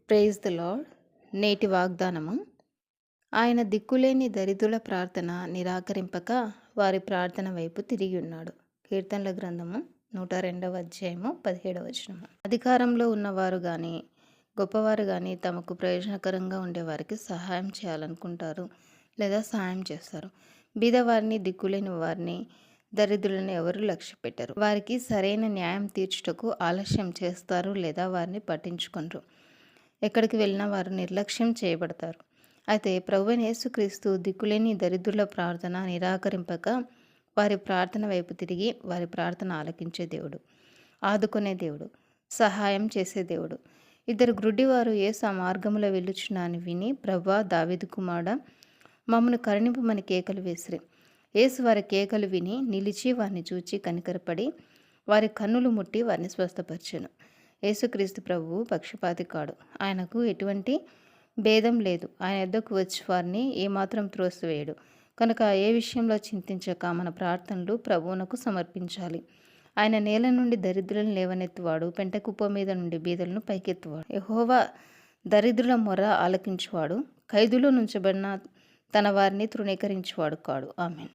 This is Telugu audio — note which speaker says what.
Speaker 1: Praise the lord. నేటి వాగ్దానము. ఆయన దిక్కులేని దరిద్రుల ప్రార్థన నిరాకరింపక వారి ప్రార్థన వైపు తిరిగి ఉన్నాడు. కీర్తనల గ్రంథము 102వ అధ్యాయము 17వ వచనము. అధికారంలో ఉన్నవారు కానీ గొప్పవారు కానీ తమకు ప్రయోజనకరంగా ఉండేవారికి సహాయం చేయాలనుకుంటారు లేదా సహాయం చేస్తారు. బీదవారిని, దిక్కులేని వారిని, దరిద్రులను ఎవరు లక్ష్య పెట్టరు. వారికి సరైన న్యాయం తీర్చుటకు ఆలస్యం చేస్తారు లేదా వారిని పట్టించుకొనరు. ఎక్కడికి వెళ్ళినా వారు నిర్లక్ష్యం చేయబడతారు. అయితే ప్రభువైన యేసుక్రీస్తు దిక్కులేని దరిద్రుల ప్రార్థన నిరాకరింపక వారి ప్రార్థన వైపు తిరిగి వారి ప్రార్థన ఆలకించే దేవుడు, ఆదుకునే దేవుడు, సహాయం చేసే దేవుడు. ఇద్దరు గ్రుడ్డివారు యేసు ఆ మార్గములో వెళ్ళుచున్నాని విని, ప్రభువా, దావీదు కుమారుడా, మమ్మను కరుణింపమని కేకలు వేసిరి. యేసు వారి కేకలు విని నిలిచి వారిని చూచి కనికరపడి వారి కన్నులు ముట్టి వారిని స్వస్థపరిచెను. యేసుక్రీస్తు ప్రభువు పక్షపాతి కాడు. ఆయనకు ఎటువంటి భేదం లేదు. ఆయన యొద్దకు వచ్చి వారిని ఏమాత్రం త్రోసివేయడు. కనుక ఏ విషయంలో చింతించక మన ప్రార్థనలు ప్రభువునకు సమర్పించాలి. ఆయన నేల నుండి దరిద్రులను లేవనెత్తువాడు, పెంట కుప్ప మీద నుండి బీదలను పైకెత్తువాడు. యెహోవా దరిద్రుల మొర ఆలకించువాడు, ఖైదులో నుంచబడిన తన వారిని తృణీకరించువాడు కాడు. ఆమేన్.